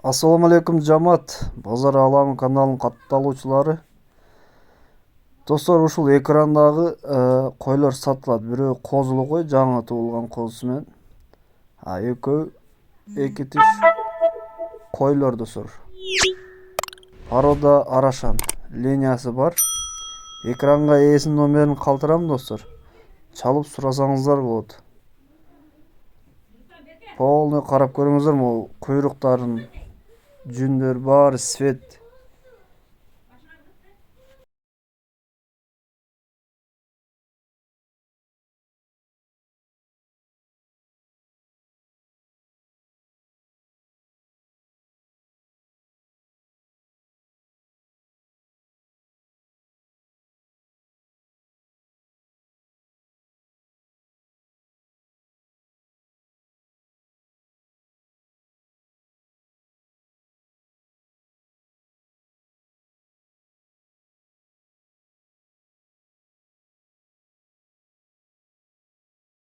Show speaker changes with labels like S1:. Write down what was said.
S1: Assalamu алейкум жамаат. Базар Алам каналынын катталуучулары. Достор, ушул экрандагы койлор сатылат. Бирөө козулу кой, жаңы туулган козусу менен. Экөө эки тиш койлор достор. Порода Арашан линиясы бар. Экранга ээсинин номерин калтырам достор. Чалып сурасаңыздар болот. Полный карап көрүңүздөр, могу куйруктарын, жүндөр баары свет